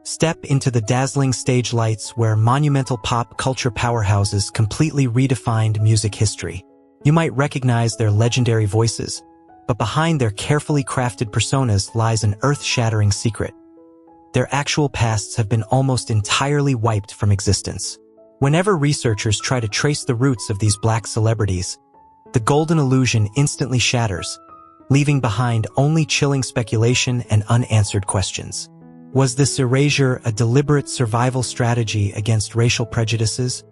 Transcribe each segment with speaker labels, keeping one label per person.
Speaker 1: Step into the dazzling stage lights where monumental pop culture powerhouses completely redefined music history. You might recognize their legendary voices, but behind their carefully crafted personas lies an earth-shattering secret. Their actual pasts have been almost entirely wiped from existence. Whenever researchers try to trace the roots of these black celebrities, the golden illusion instantly shatters, leaving behind only chilling speculation and unanswered questions. Was this erasure a deliberate survival strategy against racial prejudices,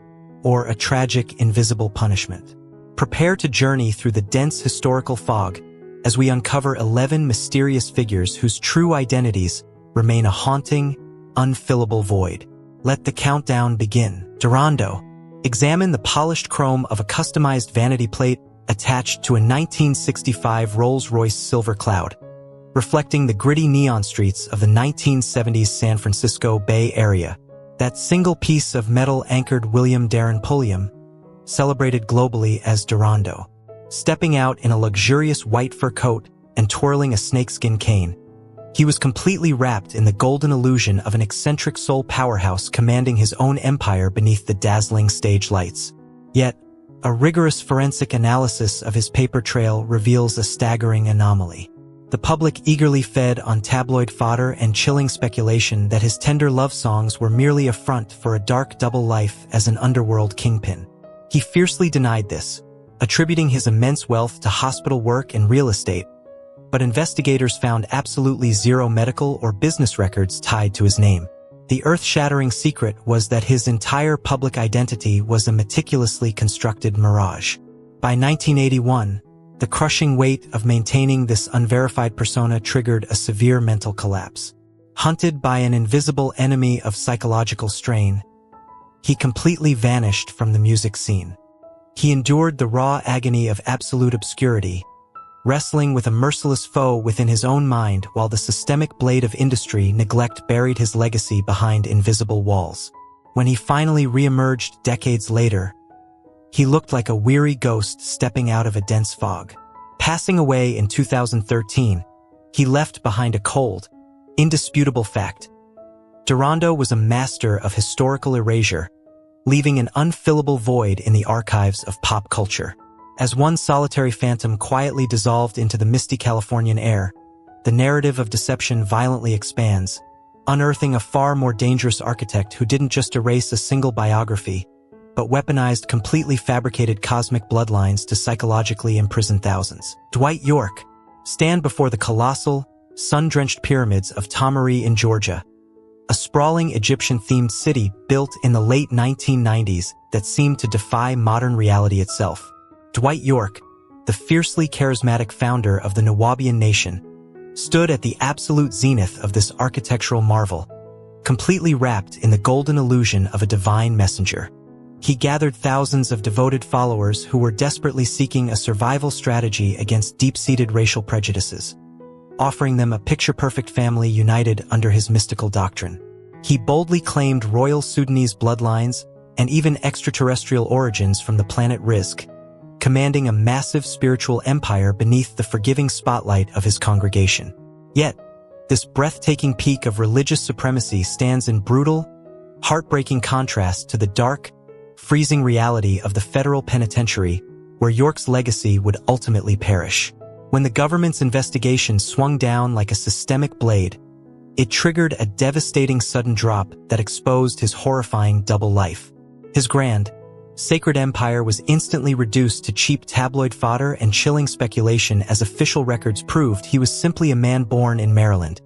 Speaker 1: or a tragic, invisible punishment? Prepare to journey through the dense historical fog as we uncover 11 mysterious figures whose true identities remain a haunting, unfillable void. Let the countdown begin. Dondo. Examine the polished chrome of a customized vanity plate attached to a 1965 Rolls-Royce Silver Cloud, reflecting the gritty neon streets of the 1970s San Francisco Bay Area. That single piece of metal anchored William Darren Pulliam, celebrated globally as Dondo. Stepping out in a luxurious white fur coat and twirling a snakeskin cane, he was completely wrapped in the golden illusion of an eccentric soul powerhouse commanding his own empire beneath the dazzling stage lights. Yet, a rigorous forensic analysis of his paper trail reveals a staggering anomaly. The public eagerly fed on tabloid fodder and chilling speculation that his tender love songs were merely a front for a dark double life as an underworld kingpin. He fiercely denied this, attributing his immense wealth to hospital work and real estate, but investigators found absolutely zero medical or business records tied to his name. The earth-shattering secret was that his entire public identity was a meticulously constructed mirage. By 1981, the crushing weight of maintaining this unverified persona triggered a severe mental collapse. Hunted by an invisible enemy of psychological strain, he completely vanished from the music scene. He endured the raw agony of absolute obscurity, wrestling with a merciless foe within his own mind while the systemic blade of industry neglect buried his legacy behind invisible walls. When he finally re-emerged decades later, he looked like a weary ghost stepping out of a dense fog. Passing away in 2013, he left behind a cold, indisputable fact. Dondo was a master of historical erasure, leaving an unfillable void in the archives of pop culture. As one solitary phantom quietly dissolved into the misty Californian air, the narrative of deception violently expands, unearthing a far more dangerous architect who didn't just erase a single biography, but weaponized completely fabricated cosmic bloodlines to psychologically imprison thousands. Dwight York. Stand before the colossal, sun-drenched pyramids of Tamari in Georgia, a sprawling Egyptian-themed city built in the late 1990s that seemed to defy modern reality itself. Dwight York, the fiercely charismatic founder of the Nawabian nation, stood at the absolute zenith of this architectural marvel, completely wrapped in the golden illusion of a divine messenger. He gathered thousands of devoted followers who were desperately seeking a survival strategy against deep-seated racial prejudices, offering them a picture-perfect family united under his mystical doctrine. He boldly claimed royal Sudanese bloodlines and even extraterrestrial origins from the planet Rizq, commanding a massive spiritual empire beneath the forgiving spotlight of his congregation. Yet, this breathtaking peak of religious supremacy stands in brutal, heartbreaking contrast to the dark, freezing reality of the federal penitentiary where York's legacy would ultimately perish. When the government's investigation swung down like a systemic blade, it triggered a devastating sudden drop that exposed his horrifying double life. His grand, sacred empire was instantly reduced to cheap tabloid fodder and chilling speculation as official records proved he was simply a man born in Maryland,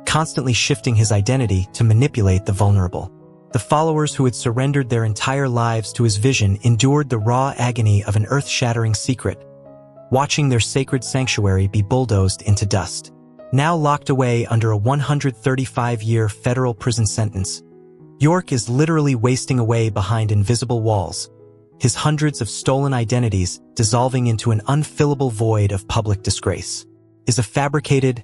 Speaker 1: constantly shifting his identity to manipulate the vulnerable. The followers who had surrendered their entire lives to his vision endured the raw agony of an earth-shattering secret, watching their sacred sanctuary be bulldozed into dust. Now locked away under a 135-year federal prison sentence, York is literally wasting away behind invisible walls, his hundreds of stolen identities dissolving into an unfillable void of public disgrace. Is a fabricated,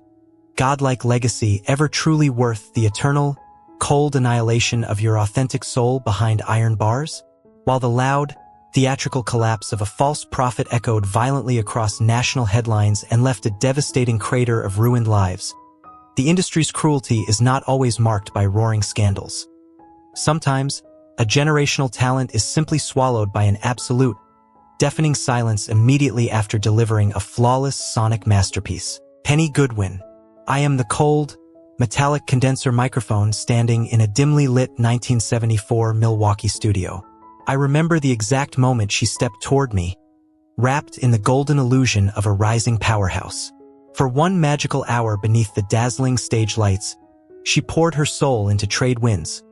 Speaker 1: godlike legacy ever truly worth the eternal, cold annihilation of your authentic soul behind iron bars? While the loud, theatrical collapse of a false prophet echoed violently across national headlines and left a devastating crater of ruined lives, The industry's cruelty is not always marked by roaring scandals. Sometimes, a generational talent is simply swallowed by an absolute, deafening silence immediately after delivering a flawless sonic masterpiece. Penny Goodwin. I am the cold, metallic condenser microphone standing in a dimly lit 1974 Milwaukee studio. I remember the exact moment she stepped toward me, wrapped in the golden illusion of a rising powerhouse. For one magical hour beneath the dazzling stage lights, she poured her soul into Trade Winds,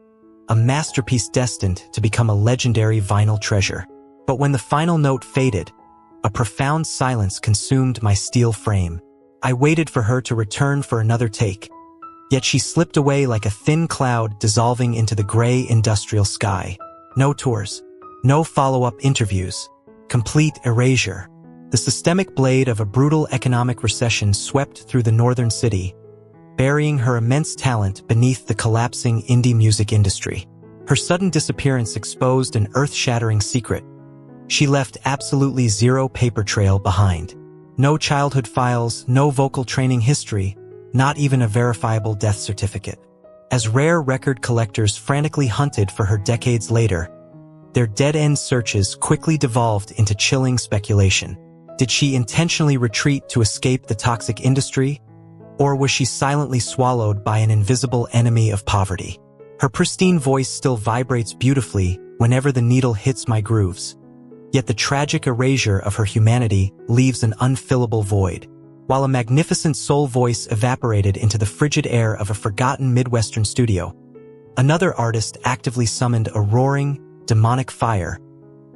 Speaker 1: a masterpiece destined to become a legendary vinyl treasure. But when the final note faded, a profound silence consumed my steel frame. I waited for her to return for another take, yet she slipped away like a thin cloud dissolving into the gray industrial sky. No tours, no follow-up interviews, complete erasure. The systemic blade of a brutal economic recession swept through the northern city, burying her immense talent beneath the collapsing indie music industry. Her sudden disappearance exposed an earth-shattering secret. She left absolutely zero paper trail behind. No childhood files, no vocal training history, not even a verifiable death certificate. As rare record collectors frantically hunted for her decades later, their dead-end searches quickly devolved into chilling speculation. Did she intentionally retreat to escape the toxic industry? Or was she silently swallowed by an invisible enemy of poverty? Her pristine voice still vibrates beautifully whenever the needle hits my grooves. Yet the tragic erasure of her humanity leaves an unfillable void. While a magnificent soul voice evaporated into the frigid air of a forgotten Midwestern studio, another artist actively summoned a roaring, demonic fire,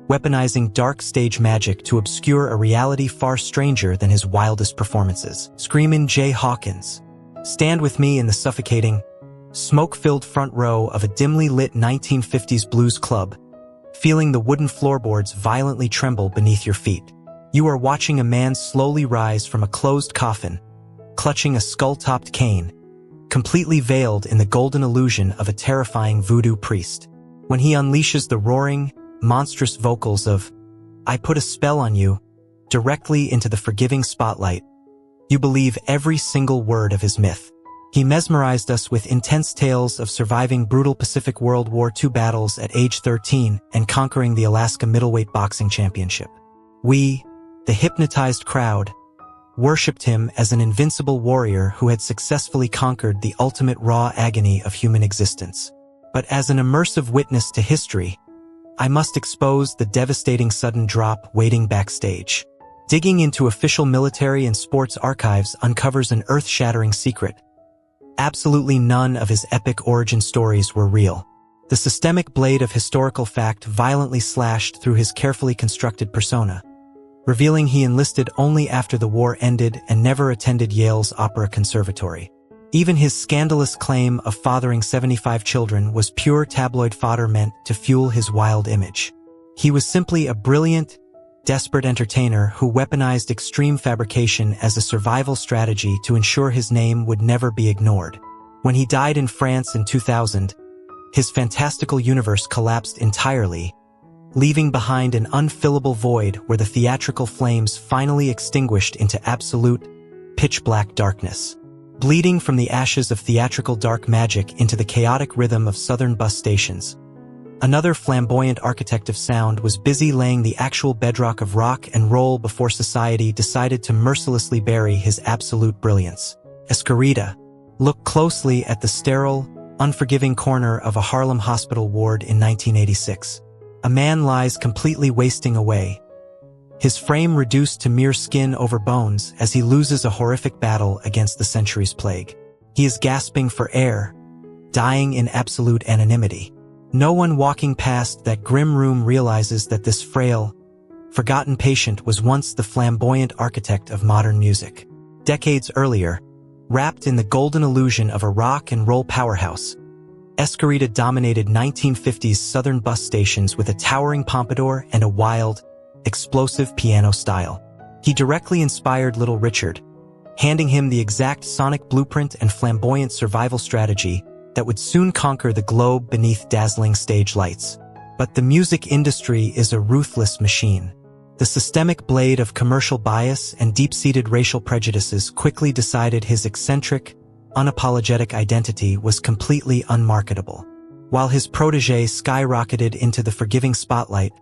Speaker 1: weaponizing dark stage magic to obscure a reality far stranger than his wildest performances. Screaming Jay Hawkins. Stand with me in the suffocating, smoke-filled front row of a dimly lit 1950s blues club, feeling the wooden floorboards violently tremble beneath your feet. You are watching a man slowly rise from a closed coffin, clutching a skull-topped cane, completely veiled in the golden illusion of a terrifying voodoo priest. When he unleashes the roaring, monstrous vocals of "I Put a Spell on You" directly into the forgiving spotlight, you believe every single word of his myth. He mesmerized us with intense tales of surviving brutal Pacific World War II battles at age 13 and conquering the Alaska Middleweight Boxing Championship. We, the hypnotized crowd, worshipped him as an invincible warrior who had successfully conquered the ultimate raw agony of human existence. But as an immersive witness to history, I must expose the devastating sudden drop waiting backstage. Digging into official military and sports archives uncovers an earth-shattering secret. Absolutely none of his epic origin stories were real. The systemic blade of historical fact violently slashed through his carefully constructed persona, revealing he enlisted only after the war ended and never attended Yale's Opera Conservatory. Even his scandalous claim of fathering 75 children was pure tabloid fodder meant to fuel his wild image. He was simply a brilliant, desperate entertainer who weaponized extreme fabrication as a survival strategy to ensure his name would never be ignored. When he died in France in 2000, his fantastical universe collapsed entirely, leaving behind an unfillable void where the theatrical flames finally extinguished into absolute, pitch-black darkness. Bleeding from the ashes of theatrical dark magic into the chaotic rhythm of southern bus stations, another flamboyant architect of sound was busy laying the actual bedrock of rock and roll before society decided to mercilessly bury his absolute brilliance. Escarita. Look closely at the sterile, unforgiving corner of a Harlem hospital ward in 1986. A man lies completely wasting away, his frame reduced to mere skin over bones as he loses a horrific battle against the century's plague. He is gasping for air, dying in absolute anonymity. No one walking past that grim room realizes that this frail, forgotten patient was once the flamboyant architect of modern music. Decades earlier, wrapped in the golden illusion of a rock and roll powerhouse, Escarita dominated 1950s southern bus stations with a towering pompadour and a wild, explosive piano style. He directly inspired Little Richard, handing him the exact sonic blueprint and flamboyant survival strategy that would soon conquer the globe beneath dazzling stage lights. But the music industry is a ruthless machine. The systemic blade of commercial bias and deep-seated racial prejudices quickly decided his eccentric, unapologetic identity was completely unmarketable. While his protégé skyrocketed into the forgiving spotlight,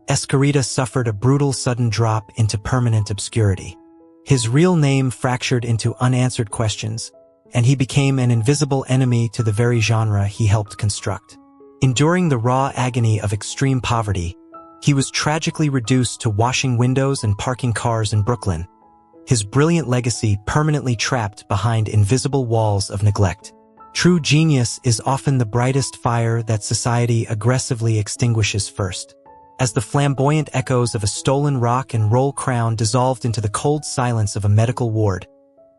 Speaker 1: Escarita suffered a brutal sudden drop into permanent obscurity. His real name fractured into unanswered questions, and he became an invisible enemy to the very genre he helped construct. Enduring the raw agony of extreme poverty, he was tragically reduced to washing windows and parking cars in Brooklyn, his brilliant legacy permanently trapped behind invisible walls of neglect. True genius is often the brightest fire that society aggressively extinguishes first. As the flamboyant echoes of a stolen rock and roll crown dissolved into the cold silence of a medical ward,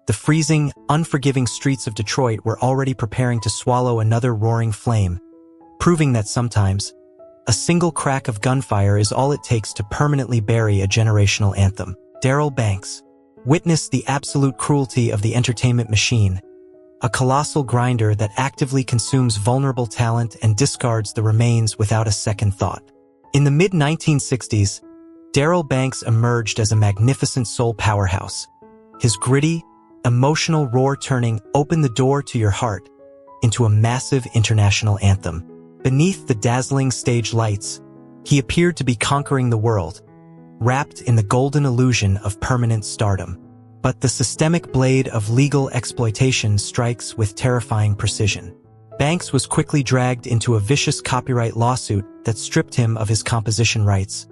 Speaker 1: the freezing, unforgiving streets of Detroit were already preparing to swallow another roaring flame, proving that sometimes, a single crack of gunfire is all it takes to permanently bury a generational anthem. Darryl Banks witnessed the absolute cruelty of the entertainment machine, a colossal grinder that actively consumes vulnerable talent and discards the remains without a second thought. In the mid-1960s, Darryl Banks emerged as a magnificent soul powerhouse. His gritty, emotional roar turning opened the door to your heart into a massive international anthem. Beneath the dazzling stage lights, he appeared to be conquering the world, wrapped in the golden illusion of permanent stardom. But the systemic blade of legal exploitation strikes with terrifying precision. Banks was quickly dragged into a vicious copyright lawsuit that stripped him of his composition rights,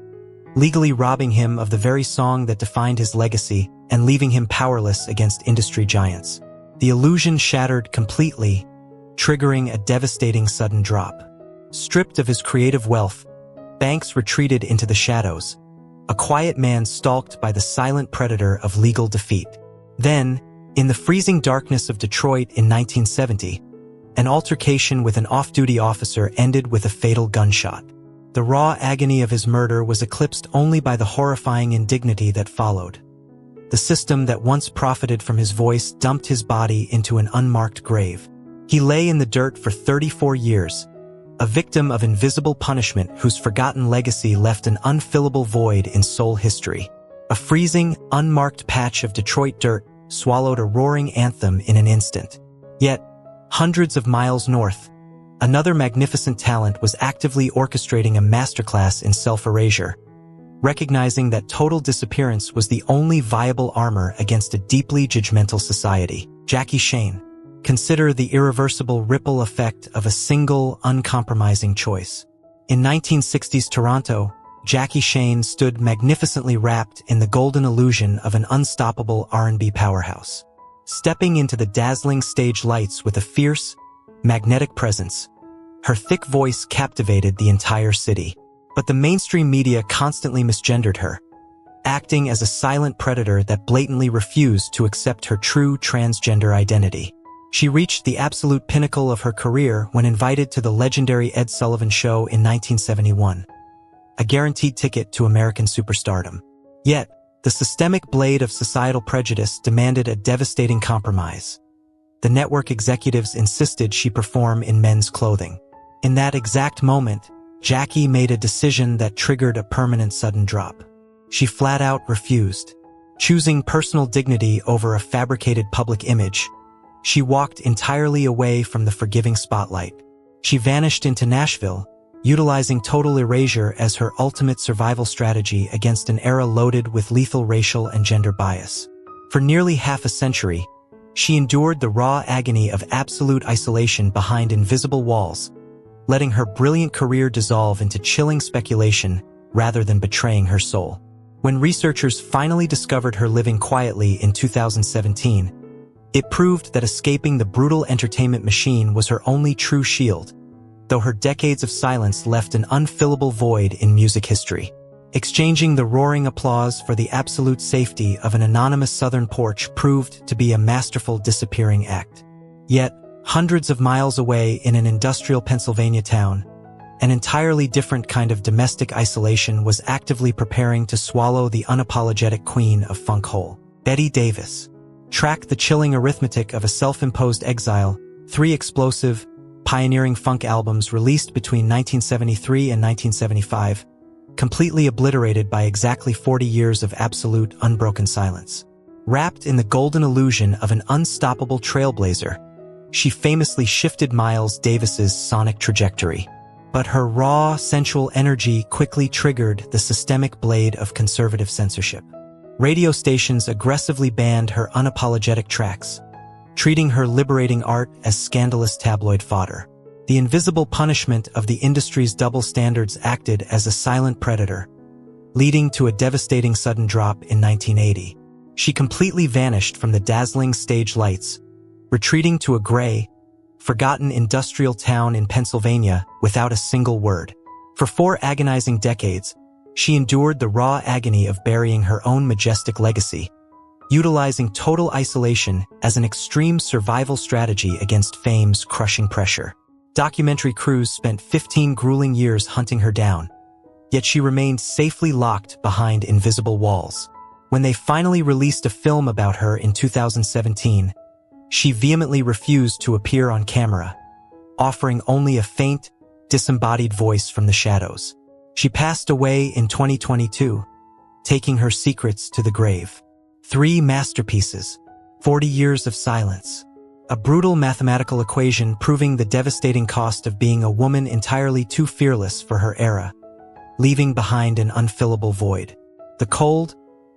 Speaker 1: legally robbing him of the very song that defined his legacy and leaving him powerless against industry giants. The illusion shattered completely, triggering a devastating sudden drop. Stripped of his creative wealth, Banks retreated into the shadows, a quiet man stalked by the silent predator of legal defeat. Then, in the freezing darkness of Detroit in 1970, an altercation with an off-duty officer ended with a fatal gunshot. The raw agony of his murder was eclipsed only by the horrifying indignity that followed. The system that once profited from his voice dumped his body into an unmarked grave. He lay in the dirt for 34 years, a victim of invisible punishment whose forgotten legacy left an unfillable void in soul history. A freezing, unmarked patch of Detroit dirt swallowed a roaring anthem in an instant. Yet, hundreds of miles north, another magnificent talent was actively orchestrating a masterclass in self-erasure, recognizing that total disappearance was the only viable armor against a deeply judgmental society. Jackie Shane. Consider the irreversible ripple effect of a single, uncompromising choice. In 1960s Toronto, Jackie Shane stood magnificently wrapped in the golden illusion of an unstoppable R&B powerhouse. Stepping into the dazzling stage lights with a fierce, magnetic presence, her thick voice captivated the entire city. But the mainstream media constantly misgendered her, acting as a silent predator that blatantly refused to accept her true transgender identity. She reached the absolute pinnacle of her career when invited to the legendary Ed Sullivan Show in 1971, a guaranteed ticket to American superstardom. Yet, the systemic blade of societal prejudice demanded a devastating compromise. The network executives insisted she perform in men's clothing. In that exact moment, Jackie made a decision that triggered a permanent sudden drop. She flat out refused. Choosing personal dignity over a fabricated public image, she walked entirely away from the forgiving spotlight. She vanished into Nashville, utilizing total erasure as her ultimate survival strategy against an era loaded with lethal racial and gender bias. For nearly half a century, she endured the raw agony of absolute isolation behind invisible walls, letting her brilliant career dissolve into chilling speculation rather than betraying her soul. When researchers finally discovered her living quietly in 2017, it proved that escaping the brutal entertainment machine was her only true shield, though her decades of silence left an unfillable void in music history. Exchanging the roaring applause for the absolute safety of an anonymous southern porch proved to be a masterful disappearing act. Yet, hundreds of miles away in an industrial Pennsylvania town, an entirely different kind of domestic isolation was actively preparing to swallow the unapologetic queen of funk hole. Betty Davis. Track the chilling arithmetic of a self-imposed exile, 3 explosive, pioneering funk albums released between 1973 and 1975, completely obliterated by exactly 40 years of absolute, unbroken silence. Wrapped in the golden illusion of an unstoppable trailblazer, she famously shifted Miles Davis's sonic trajectory. But her raw, sensual energy quickly triggered the systemic blade of conservative censorship. Radio stations aggressively banned her unapologetic tracks, treating her liberating art as scandalous tabloid fodder. The invisible punishment of the industry's double standards acted as a silent predator, leading to a devastating sudden drop in 1980. She completely vanished from the dazzling stage lights, retreating to a gray, forgotten industrial town in Pennsylvania without a single word. For 4 agonizing decades, she endured the raw agony of burying her own majestic legacy, utilizing total isolation as an extreme survival strategy against fame's crushing pressure. Documentary crews spent 15 grueling years hunting her down, yet she remained safely locked behind invisible walls. When they finally released a film about her in 2017, she vehemently refused to appear on camera, offering only a faint, disembodied voice from the shadows. She passed away in 2022, taking her secrets to the grave. 3 masterpieces, 40 years of silence. A brutal mathematical equation proving the devastating cost of being a woman entirely too fearless for her era, leaving behind an unfillable void. The cold,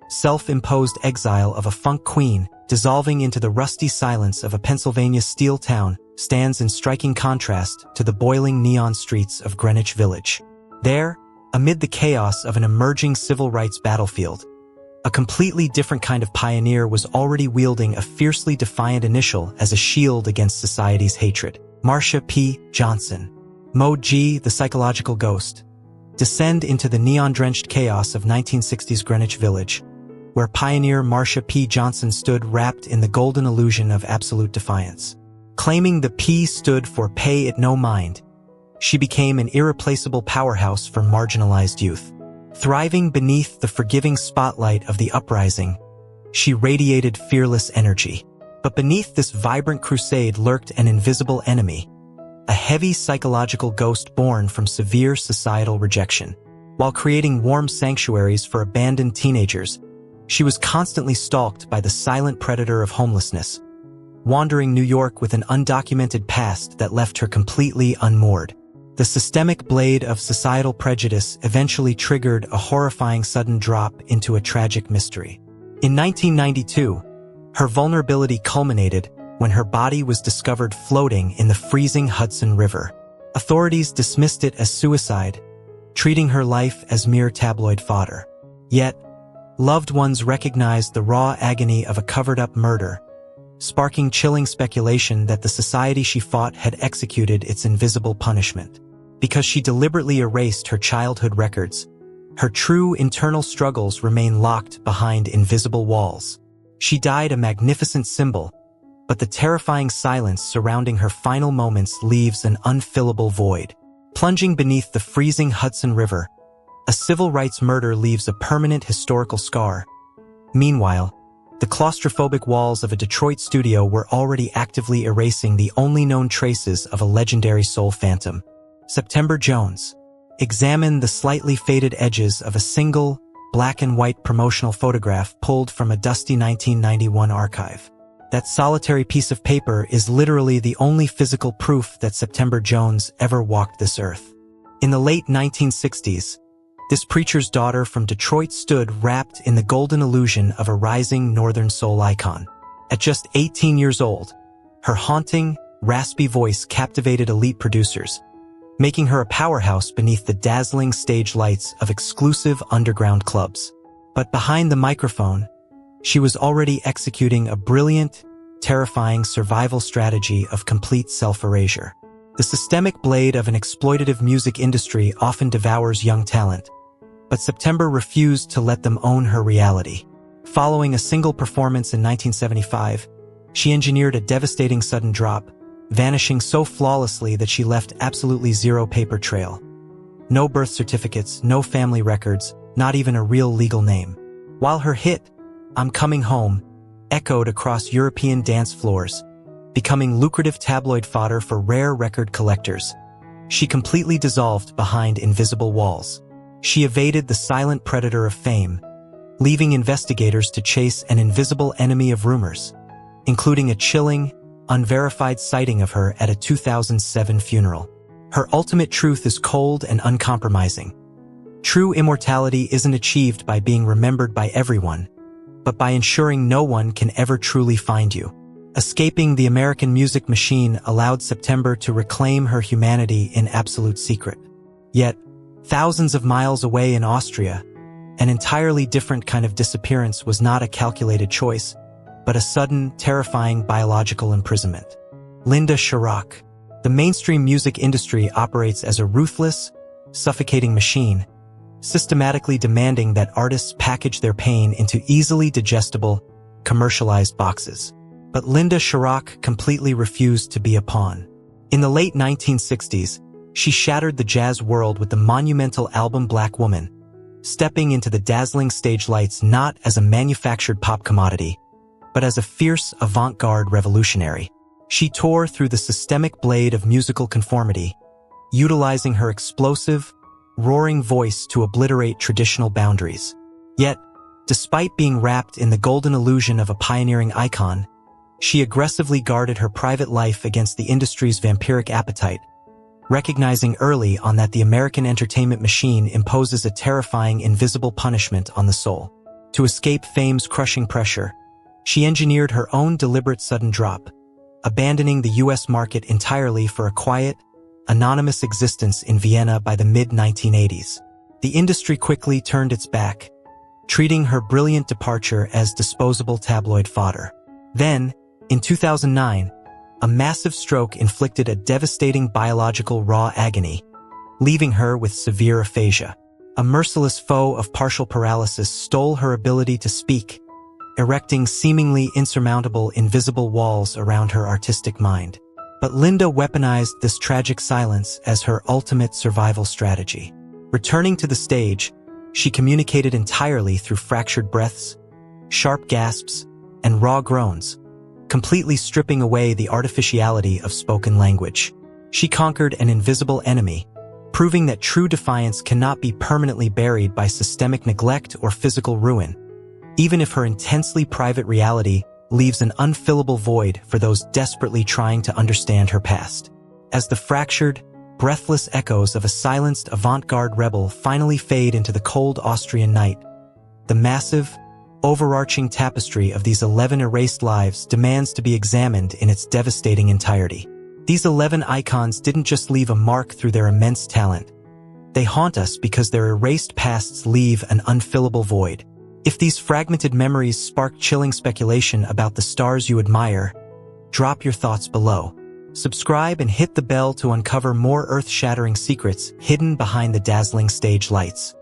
Speaker 1: self-imposed exile of a funk queen dissolving into the rusty silence of a Pennsylvania steel town stands in striking contrast to the boiling neon streets of Greenwich Village. There, amid the chaos of an emerging civil rights battlefield, a completely different kind of pioneer was already wielding a fiercely defiant initial as a shield against society's hatred. Marsha P. Johnson. Mode G, the psychological ghost. Descend into the neon-drenched chaos of 1960s Greenwich Village, where pioneer Marsha P. Johnson stood wrapped in the golden illusion of absolute defiance. Claiming the P stood for Pay It No Mind, she became an irreplaceable powerhouse for marginalized youth. Thriving beneath the forgiving spotlight of the uprising, she radiated fearless energy. But beneath this vibrant crusade lurked an invisible enemy, a heavy psychological ghost born from severe societal rejection. While creating warm sanctuaries for abandoned teenagers, she was constantly stalked by the silent predator of homelessness, wandering New York with an undocumented past that left her completely unmoored. The systemic blade of societal prejudice eventually triggered a horrifying sudden drop into a tragic mystery. In 1992, her vulnerability culminated when her body was discovered floating in the freezing Hudson River. Authorities dismissed it as suicide, treating her life as mere tabloid fodder. Yet, loved ones recognized the raw agony of a covered-up murder, sparking chilling speculation that the society she fought had executed its invisible punishment. Because she deliberately erased her childhood records, her true internal struggles remain locked behind invisible walls. She died a magnificent symbol, but the terrifying silence surrounding her final moments leaves an unfillable void. Plunging beneath the freezing Hudson River, a civil rights murder leaves a permanent historical scar. Meanwhile, the claustrophobic walls of a Detroit studio were already actively erasing the only known traces of a legendary soul phantom. September Jones. Examine the slightly faded edges of a single, black and white promotional photograph pulled from a dusty 1991 archive. That solitary piece of paper is literally the only physical proof that September Jones ever walked this earth. In the late 1960s, this preacher's daughter from Detroit stood wrapped in the golden illusion of a rising Northern soul icon. At just 18 years old, her haunting, raspy voice captivated elite producers, making her a powerhouse beneath the dazzling stage lights of exclusive underground clubs. But behind the microphone, she was already executing a brilliant, terrifying survival strategy of complete self-erasure. The systemic blade of an exploitative music industry often devours young talent, but September refused to let them own her reality. Following a single performance in 1975, she engineered a devastating sudden drop, vanishing so flawlessly that she left absolutely zero paper trail. No birth certificates, no family records, not even a real legal name. While her hit, I'm Coming Home, echoed across European dance floors, becoming lucrative tabloid fodder for rare record collectors, she completely dissolved behind invisible walls. She evaded the silent predator of fame, leaving investigators to chase an invisible enemy of rumors, including a chilling, unverified sighting of her at a 2007 funeral. Her ultimate truth is cold and uncompromising. True immortality isn't achieved by being remembered by everyone, but by ensuring no one can ever truly find you. Escaping the American music machine allowed September to reclaim her humanity in absolute secret. Yet, thousands of miles away in Austria, an entirely different kind of disappearance was not a calculated choice, but a sudden, terrifying biological imprisonment. Linda Sharrock. The mainstream music industry operates as a ruthless, suffocating machine, systematically demanding that artists package their pain into easily digestible, commercialized boxes. But Linda Sharrock completely refused to be a pawn. In the late 1960s, she shattered the jazz world with the monumental album Black Woman, stepping into the dazzling stage lights not as a manufactured pop commodity, but as a fierce avant-garde revolutionary. She tore through the systemic blade of musical conformity, utilizing her explosive, roaring voice to obliterate traditional boundaries. Yet, despite being wrapped in the golden illusion of a pioneering icon, she aggressively guarded her private life against the industry's vampiric appetite, recognizing early on that the American entertainment machine imposes a terrifying invisible punishment on the soul. To escape fame's crushing pressure, she engineered her own deliberate sudden drop, abandoning the U.S. market entirely for a quiet, anonymous existence in Vienna by the mid-1980s. The industry quickly turned its back, treating her brilliant departure as disposable tabloid fodder. Then, in 2009, a massive stroke inflicted a devastating biological raw agony, leaving her with severe aphasia. A merciless foe of partial paralysis stole her ability to speak, erecting seemingly insurmountable invisible walls around her artistic mind. But Linda weaponized this tragic silence as her ultimate survival strategy. Returning to the stage, she communicated entirely through fractured breaths, sharp gasps, and raw groans, completely stripping away the artificiality of spoken language. She conquered an invisible enemy, proving that true defiance cannot be permanently buried by systemic neglect or physical ruin, even if her intensely private reality leaves an unfillable void for those desperately trying to understand her past. As the fractured, breathless echoes of a silenced avant-garde rebel finally fade into the cold Austrian night, the massive, overarching tapestry of these 11 erased lives demands to be examined in its devastating entirety. These 11 icons didn't just leave a mark through their immense talent. They haunt us because their erased pasts leave an unfillable void. If these fragmented memories spark chilling speculation about the stars you admire, drop your thoughts below. Subscribe and hit the bell to uncover more earth-shattering secrets hidden behind the dazzling stage lights.